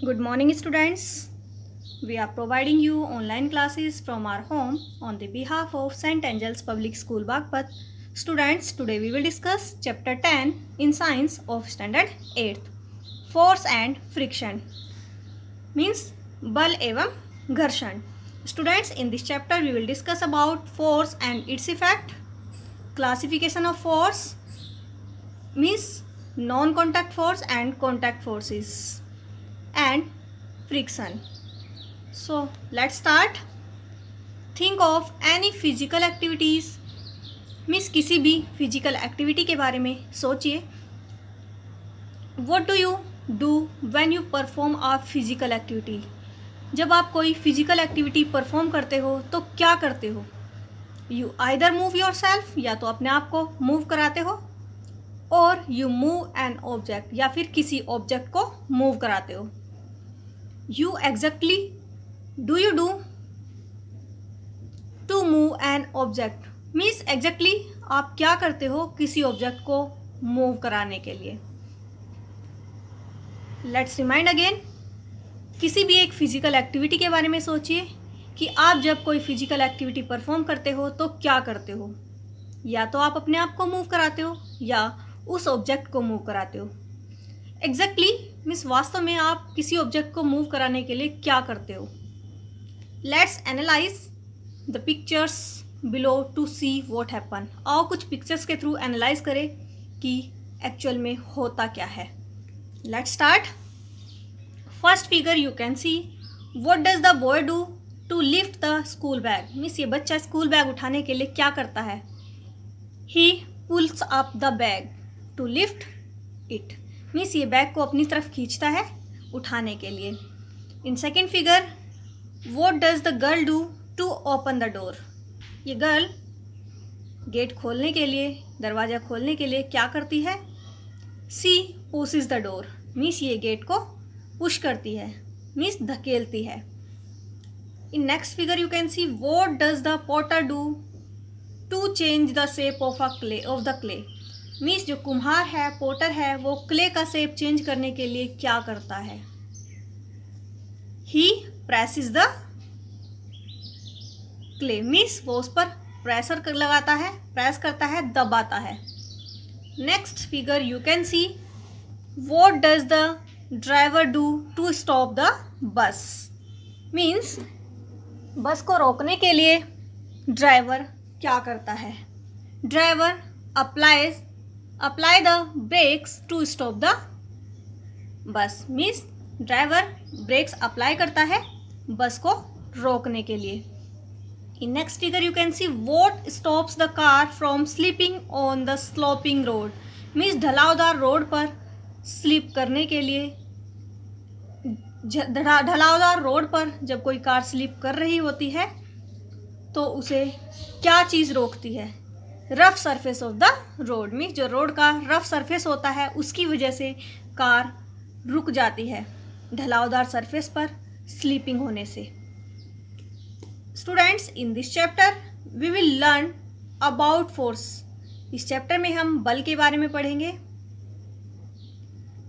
Good morning, students. We are providing you online classes from our home on the behalf of St. Angel's Public School, Bagpat. Students, today we will discuss Chapter 10 in Science of Standard 8th. Force and Friction means bal evam gharshan. Students, in this chapter we will discuss about force and its effect. Classification of force means non-contact force and contact forces, and friction. So let's start. Think of any physical activities. Means किसी भी physical activity के बारे में सोचिए. What do you do when you perform a physical activity? जब आप कोई physical activity perform करते हो तो क्या करते हो? You either move yourself, या तो अपने आप को मूव कराते हो, और you move an object, या फिर किसी ऑब्जेक्ट को मूव कराते हो. You exactly do you do to move an object means exactly आप क्या करते हो किसी ऑब्जेक्ट को मूव कराने के लिए. Let's remind again. किसी भी एक फिजिकल एक्टिविटी के बारे में सोचिए कि आप जब कोई फिजिकल एक्टिविटी परफॉर्म करते हो तो क्या करते हो. या तो आप अपने आप को मूव कराते हो या उस ऑब्जेक्ट को मूव कराते हो. एग्जैक्टली मीन्स वास्तव में आप किसी ऑब्जेक्ट को मूव कराने के लिए क्या करते हो. Let's analyse the pictures below to see what happen. आओ कुछ पिक्चर्स के थ्रू एनालाइज करें कि एक्चुअल में होता क्या है. Let's start. First figure you can see. What does the boy do to lift the school bag. Means ये बच्चा स्कूल बैग उठाने के लिए क्या करता है. He pulls up the bag to lift it. Means ये बैग को अपनी तरफ खींचता है उठाने के लिए. In second figure, what does the girl do to open the door. ये गर्ल गेट खोलने के लिए, दरवाज़ा खोलने के लिए क्या करती है. She pushes the door. Means ये गेट को पुश करती है, मीन्स धकेलती है. In next figure you can see. What does the potter do to change the shape of the clay. Means जो कुम्हार है, पोटर है, वो क्ले का शेप चेंज करने के लिए क्या करता है. ही प्रेसेस द क्ले. मीन्स वो उस पर प्रेशर लगाता है, प्रेस करता है, दबाता है. Next figure you can see. What does the driver do to stop the bus. Means bus को रोकने के लिए ड्राइवर क्या करता है. Driver apply the brakes to stop the bus. Means driver brakes apply करता है बस को रोकने के लिए. In next figure you can see what stops the car from slipping on the sloping road. Means ढलावदार रोड पर स्लिप करने के लिए, ढलावदार रोड पर जब कोई कार स्लिप कर रही होती है तो उसे क्या चीज़ रोकती है. Rough surface of the road. Means जो रोड का रफ सरफेस होता है उसकी वजह से कार रुक जाती है ढलावदार सरफेस पर स्लीपिंग होने से. Students, in this chapter we will learn about force. इस चैप्टर में हम बल के बारे में पढ़ेंगे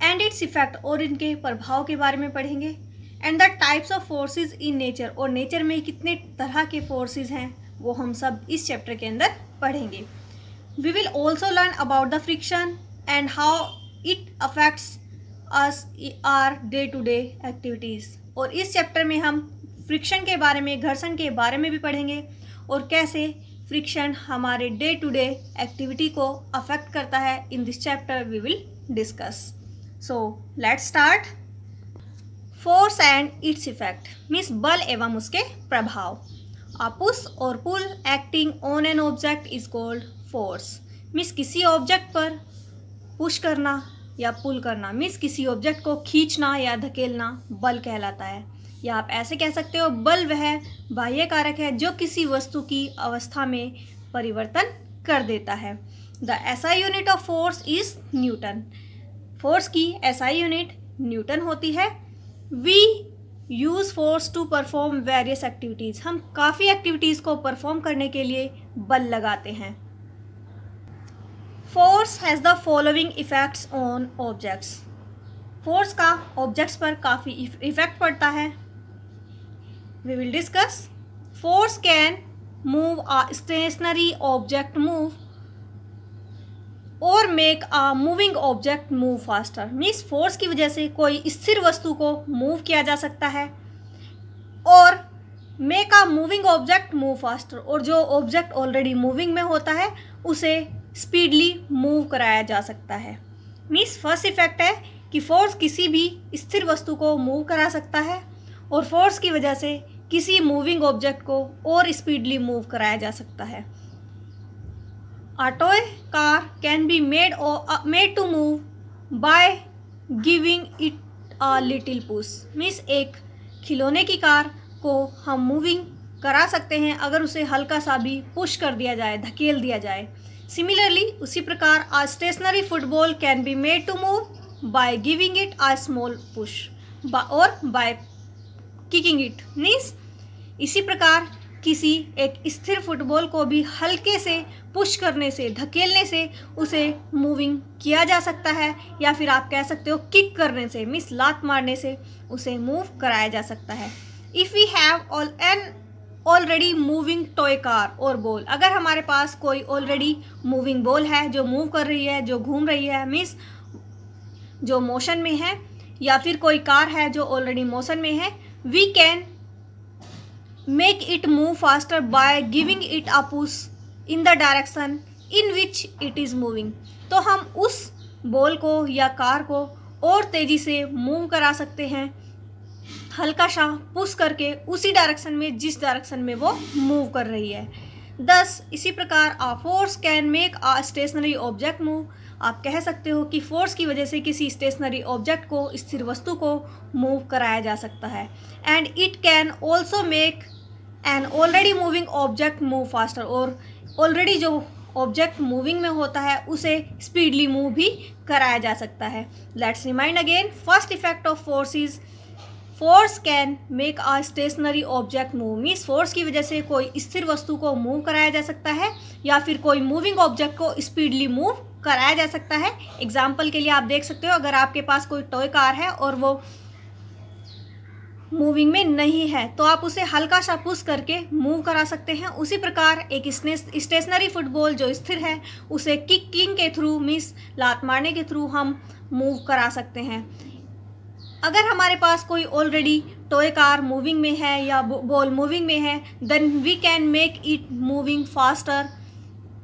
एंड इट्स इफेक्ट, और इनके प्रभाव के बारे में पढ़ेंगे. And the types of forces in nature, और नेचर में कितने तरह के फोर्सेस हैं वो हम सब इस चैप्टर के अंदर पढ़ेंगे. We will also learn about the friction and how it affects us our day to day activities. और इस चैप्टर में हम फ्रिक्शन के बारे में, घर्षण के बारे में भी पढ़ेंगे और कैसे फ्रिक्शन हमारे डे टू डे एक्टिविटी को अफेक्ट करता है. In this chapter we will discuss. So let's start. Force and its effect means बल एवं उसके प्रभाव. अ पुश और pull acting on an object is called force. Means किसी ऑब्जेक्ट पर पुश करना या पुल करना, मीन्स किसी ऑब्जेक्ट को खींचना या धकेलना बल कहलाता है. या आप ऐसे कह सकते हो बल वह बाह्य कारक है जो किसी वस्तु की अवस्था में परिवर्तन कर देता है. The SI unit of force is newton. Force की एसआई यूनिट न्यूटन होती है. We use force to perform various activities. हम काफ़ी एक्टिविटीज़ को परफॉर्म करने के लिए बल लगाते हैं. Force has the following effects on objects. Force का ऑब्जेक्ट्स पर काफ़ी इफेक्ट पड़ता है। We will discuss force can move a stationary object move और make a moving object move faster. Means force की वजह से कोई स्थिर वस्तु को मूव किया जा सकता है और make a moving object move faster, और जो ऑब्जेक्ट ऑलरेडी मूविंग में होता है उसे स्पीडली मूव कराया जा सकता है। मीन्स फर्स्ट इफेक्ट है कि फोर्स किसी भी स्थिर वस्तु को मूव करा सकता है और फोर्स की वजह से किसी मूविंग ऑब्जेक्ट को और स्पीडली मूव कराया जा सकता है। A toy car can be made to move by giving it a little push. Means एक खिलौने की कार को हम मूविंग करा सकते हैं अगर उसे हल्का सा भी पुश कर दिया जाए, धकेल दिया जाए। सिमिलरली उसी प्रकार a stationary football can be made to move by giving it a small push और by kicking it. मीन्स इसी प्रकार किसी एक स्थिर फुटबॉल को भी हल्के से पुश करने से, धकेलने से उसे मूविंग किया जा सकता है, या फिर आप कह सकते हो किक करने से, मीन्स लात मारने से उसे मूव कराया जा सकता है। If we have an already moving toy car और बॉल, अगर हमारे पास कोई ऑलरेडी मूविंग बॉल है जो मूव कर रही है, जो घूम रही है, मीन्स जो मोशन में है, या फिर कोई कार है जो ऑलरेडी मोशन में है, we can make it move faster by giving it a push in the direction in which it is moving। तो हम उस बॉल को या कार को और तेज़ी से मूव करा सकते हैं हल्का सा पुश करके उसी डायरेक्शन में जिस डायरेक्शन में वो मूव कर रही है। दस इसी प्रकार a force can make a stationary object move. आप कह सकते हो कि फोर्स की वजह से किसी स्टेशनरी ऑब्जेक्ट को, स्थिर वस्तु को मूव कराया जा सकता है। And it can also make an already moving object move faster, और ऑलरेडी जो ऑब्जेक्ट मूविंग में होता है उसे स्पीडली मूव भी कराया जा सकता है। Let's remind again, first effect of force is force can make a stationary object move. Means force की वजह से कोई स्थिर वस्तु को मूव कराया जा सकता है या फिर कोई मूविंग ऑब्जेक्ट को स्पीडली मूव कराया जा सकता है। एग्जाम्पल के लिए आप देख सकते हो, अगर आपके पास कोई टॉय कार है और वो मूविंग में नहीं है तो आप उसे हल्का सा पुश करके मूव करा सकते हैं। उसी प्रकार एक स्टेशनरी फुटबॉल जो स्थिर है उसे किकिंग के थ्रू, मीन्स लात मारने के थ्रू हम मूव करा सकते हैं। अगर हमारे पास कोई ऑलरेडी टॉय कार मूविंग में है या बॉल मूविंग में है, then we can make it moving faster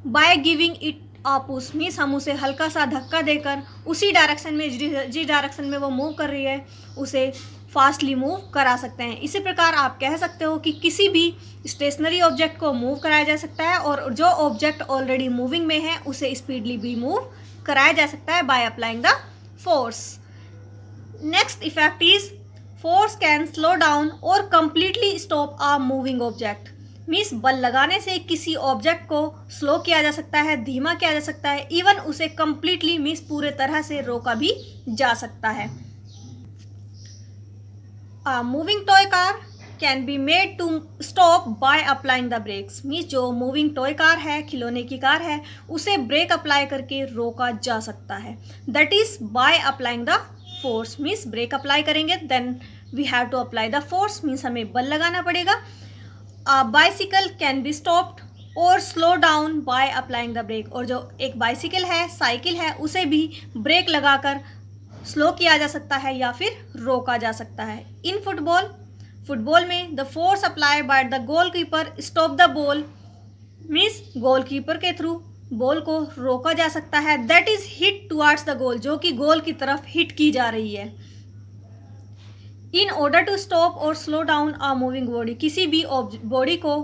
by giving it a push. Means हम उसे हल्का सा धक्का देकर उसी डायरेक्शन में, जिस डायरेक्शन में वो मूव कर रही है, उसे फास्टली मूव करा सकते हैं। इसी प्रकार आप कह सकते हो कि किसी भी स्टेशनरी ऑब्जेक्ट को मूव कराया जा सकता है और जो ऑब्जेक्ट ऑलरेडी मूविंग में है उसे स्पीडली भी मूव कराया जा सकता है by applying the force. Next effect is force can slow down और completely stop a moving object. Means बल लगाने से किसी ऑब्जेक्ट को स्लो किया जा सकता है, धीमा किया जा सकता है, इवन उसे कंप्लीटली मीन्स पूरे तरह से रोका भी जा सकता है। A moving toy car can be made to stop by applying the brakes। Means जो मूविंग टॉय कार है, खिलौने की कार है, उसे ब्रेक अप्लाई करके रोका जा सकता है। That is by applying the force. Means brake apply करेंगे then we have to apply the force, means हमें बल लगाना पड़ेगा। A bicycle can be stopped और slow down by applying the brake. और जो एक बाइसिकल है, साइकिल है, उसे भी ब्रेक लगाकर स्लो किया जा सकता है या फिर रोका जा सकता है। इन फुटबॉल में the force apply by the goalkeeper stop the ball. Means goalkeeper के थ्रू बॉल को रोका जा सकता है। That is hit towards the goal, जो कि गोल की तरफ हिट की जा रही है। इन ऑर्डर टू स्टॉप और स्लो डाउन अ मूविंग बॉडी, किसी भी बॉडी को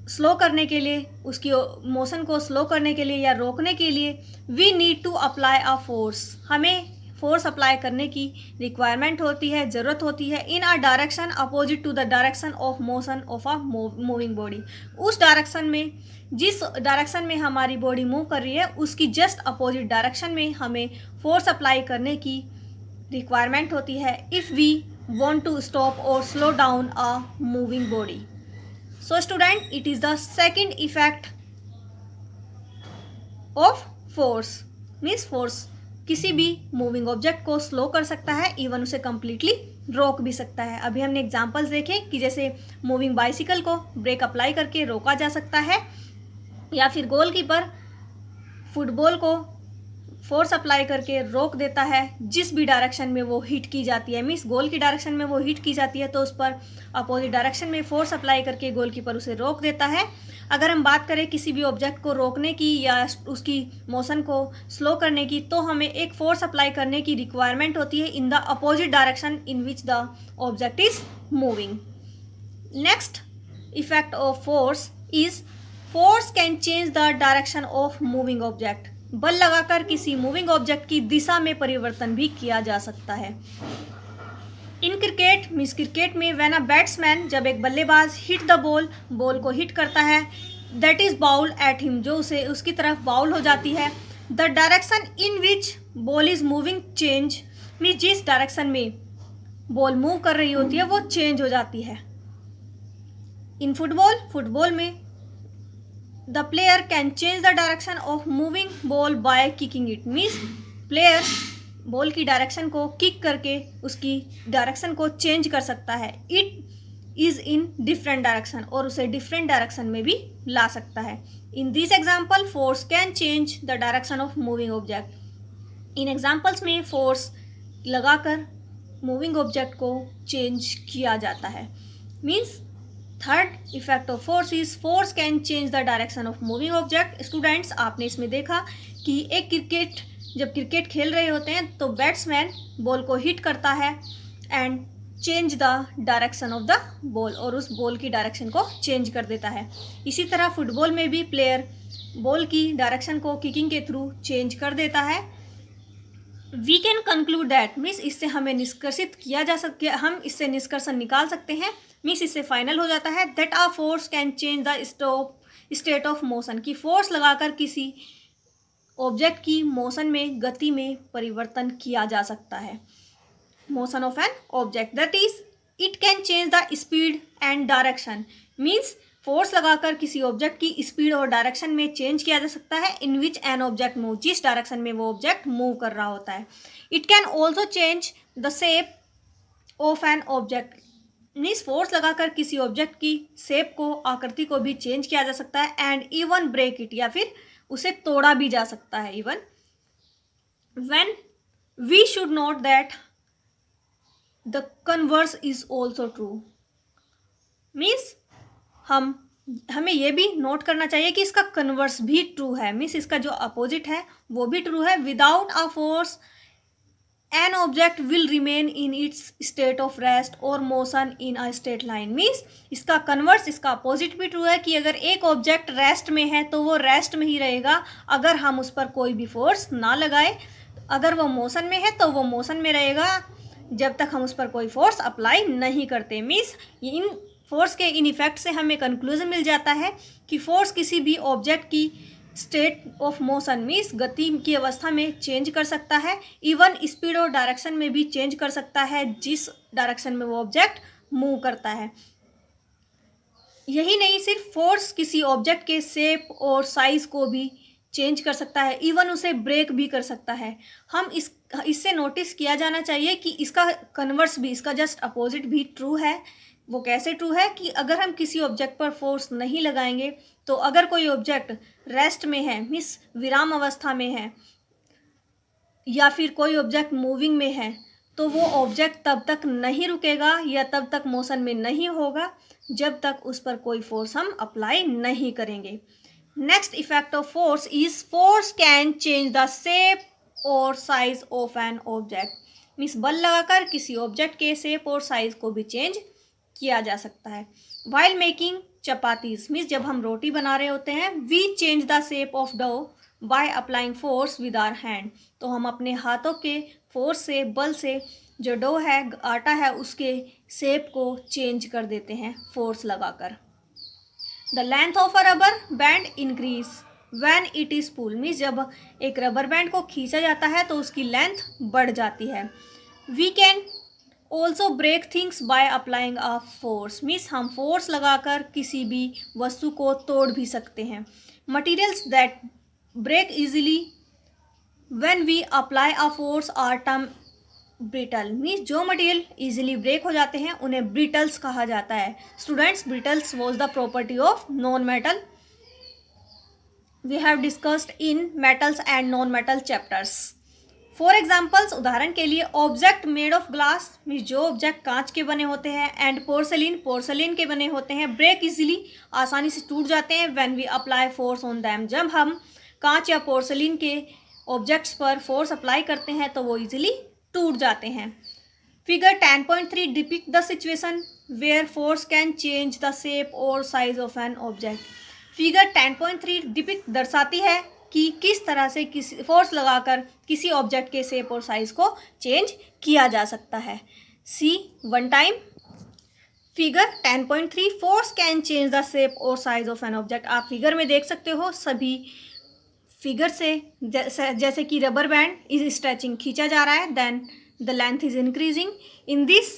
स्लो करने के लिए, उसकी मोशन को स्लो करने के लिए या रोकने के लिए we need to apply a force. हमें फोर्स अप्लाई करने की रिक्वायरमेंट होती है, ज़रूरत होती है। In a direction opposite to the direction of motion of a moving body. उस डायरेक्शन में, जिस डायरेक्शन में हमारी बॉडी मूव कर रही है उसकी जस्ट अपोजिट डायरेक्शन में हमें फोर्स अप्लाई करने की रिक्वायरमेंट होती है if we want to stop or slow down a moving body। So student, it is the second effect of force, means force किसी भी मूविंग ऑब्जेक्ट को स्लो कर सकता है, इवन उसे कम्प्लीटली रोक भी सकता है। अभी हमने एग्जांपल्स देखे कि जैसे मूविंग बाइसिकल को ब्रेक अप्लाई करके रोका जा सकता है, या फिर गोलकीपर फुटबॉल को फोर्स अप्लाई करके रोक देता है जिस भी डायरेक्शन में वो हिट की जाती है। मीन्स गोल की डायरेक्शन में वो हिट की जाती है तो उस पर अपोजिट डायरेक्शन में फोर्स अप्लाई करके गोलकीपर उसे रोक देता है। अगर हम बात करें किसी भी ऑब्जेक्ट को रोकने की या उसकी मोशन को स्लो करने की, तो हमें एक फोर्स अप्लाई करने की रिक्वायरमेंट होती है in the opposite direction in which the object is moving. Next effect of force is force can change the direction of moving object. बल लगाकर किसी मूविंग ऑब्जेक्ट की दिशा में परिवर्तन भी किया जा सकता है। इन क्रिकेट मीन्स क्रिकेट में व्हेन अ बैट्समैन, जब एक बल्लेबाज हिट द बॉल को हिट करता है, that is bowl at him, जो उसे उसकी तरफ बाउल हो जाती है। The direction in which ball is moving change, means जिस डायरेक्शन में बॉल मूव कर रही होती है वो चेंज हो जाती है। इन फुटबॉल में the player can change the direction of moving ball by kicking it, means player ball की डायरेक्शन को किक करके उसकी डायरेक्शन को चेंज कर सकता है। It is in different direction, और उसे डिफरेंट डायरेक्शन में भी ला सकता है। In this example force can change the direction of moving object. In examples में फोर्स लगाकर मूविंग ऑब्जेक्ट को चेंज किया जाता है। Means third effect of force is force can change the direction of moving object. Students, आपने इसमें देखा कि जब क्रिकेट खेल रहे होते हैं तो बैट्समैन बॉल को हिट करता है and change the direction of the ball, और उस बॉल की डायरेक्शन को चेंज कर देता है। इसी तरह फुटबॉल में भी प्लेयर बॉल की डायरेक्शन को किकिंग के थ्रू चेंज कर देता है। We can conclude that, means इससे हमें निष्कर्षित किया जा सकता है, हम इससे निष्कर्ष निकाल सकते हैं, मीन्स इससे फाइनल हो जाता है that a force can change the state of motion, की फोर्स लगाकर किसी ऑब्जेक्ट की मोशन में, गति में परिवर्तन किया जा सकता है। Motion of an object, that is it can change the speed and direction, means force लगाकर किसी ऑब्जेक्ट की स्पीड और डायरेक्शन में चेंज किया जा सकता है इन विच एन ऑब्जेक्ट मूव, जिस डायरेक्शन में वो ऑब्जेक्ट मूव कर रहा होता है। It can also change the shape of an object, means force लगाकर किसी ऑब्जेक्ट की शेप को, आकृति को भी चेंज किया जा सकता है। एंड इवन ब्रेक इट, या फिर उसे तोड़ा भी जा सकता है। Even when we should note that the converse is also true, means हमें यह भी नोट करना चाहिए कि इसका कन्वर्स भी ट्रू है, मीन्स इसका जो अपोजिट है वो भी ट्रू है। Without a force an object will remain in its state of rest और motion in a straight line, means इसका कन्वर्स, इसका अपोजिट भी ट्रू है कि अगर एक ऑब्जेक्ट रेस्ट में है तो वो रेस्ट में ही रहेगा अगर हम उस पर कोई भी फोर्स ना लगाए। अगर वो मोशन में है तो वो मोशन में रहेगा जब तक हम उस पर कोई फोर्स अप्लाई नहीं करते। मीन्स इन फोर्स के इन इफेक्ट से हमें कंक्लूजन मिल जाता है कि फोर्स किसी भी ऑब्जेक्ट की स्टेट ऑफ मोशन, मीन्स गति की अवस्था में चेंज कर सकता है। इवन स्पीड और डायरेक्शन में भी चेंज कर सकता है जिस डायरेक्शन में वो ऑब्जेक्ट मूव करता है। यही नहीं, सिर्फ फोर्स किसी ऑब्जेक्ट के शेप और साइज को भी चेंज कर सकता है, इवन उसे ब्रेक भी कर सकता है। हम इससे नोटिस किया जाना चाहिए कि इसका कन्वर्स भी, इसका जस्ट अपोजिट भी ट्रू है। वो कैसे ट्रू है कि अगर हम किसी ऑब्जेक्ट पर फोर्स नहीं लगाएंगे तो अगर कोई ऑब्जेक्ट रेस्ट में है, मीन्स विराम अवस्था में है, या फिर कोई ऑब्जेक्ट मूविंग में है, तो वो ऑब्जेक्ट तब तक नहीं रुकेगा या तब तक मोशन में नहीं होगा जब तक उस पर कोई फोर्स हम अप्लाई नहीं करेंगे। Next effect of force is force can change the shape और size of an object, means बल लगाकर किसी ऑब्जेक्ट के शेप और साइज को भी चेंज किया जा सकता है। वाइल मेकिंग चपातीज, मीन्स जब हम रोटी बना रहे होते हैं, we change the shape of dough by applying force with our hand, तो हम अपने हाथों के फोर्स से, बल से जो डो है, आटा है, उसके शेप को चेंज कर देते हैं फोर्स लगाकर। The length of a rubber band increase when it is pull, means जब एक रबर बैंड को खींचा जाता है तो उसकी लेंथ बढ़ जाती है। We can also break things by applying a force, means हम फोर्स लगाकर किसी भी वस्तु को तोड़ भी सकते हैं। Materials that break easily when we apply a force are term brittle, means जो मटेरियल इजीली ब्रेक हो जाते हैं उन्हें ब्रिटल्स कहा जाता है। Students, brittles was the property of non metal. We have discussed in metals and non metal chapters. For examples, उदाहरण के लिए, object made of glass, means जो ऑब्जेक्ट कांच के बने होते हैं, एंड पोर्सलिन, पोर्सलिन के बने होते हैं, ब्रेक इजीली, आसानी से टूट जाते हैं, when we apply force on them, जब हम कांच या पोर्सलिन के ऑब्जेक्ट्स पर फोर्स अप्लाई करते हैं तो वो इजीली टूट जाते हैं। Figure 10.3 depict the situation where force can change the shape और size of an object. Figure 10.3 depict दर्शाती है कि किस तरह से किसी फोर्स लगाकर किसी ऑब्जेक्ट के शेप और साइज को चेंज किया जा सकता है। See one time figure 10.3 force can change the shape और साइज ऑफ एन ऑब्जेक्ट। आप फिगर में देख सकते हो, सभी फिगर से जैसे कि रबर बैंड इज स्ट्रेचिंग, खींचा जा रहा है, then the length is increasing, in this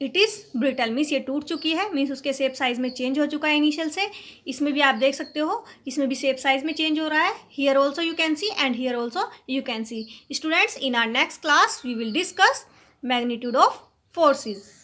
it is brittle, means ये टूट चुकी है, मीन्स उसके शेप साइज में चेंज हो चुका है इनिशियल से। इसमें भी आप देख सकते हो, इसमें भी शेप साइज में चेंज हो रहा है। Here also you can see and here also you can see. Students, in our next class we will discuss magnitude of forces.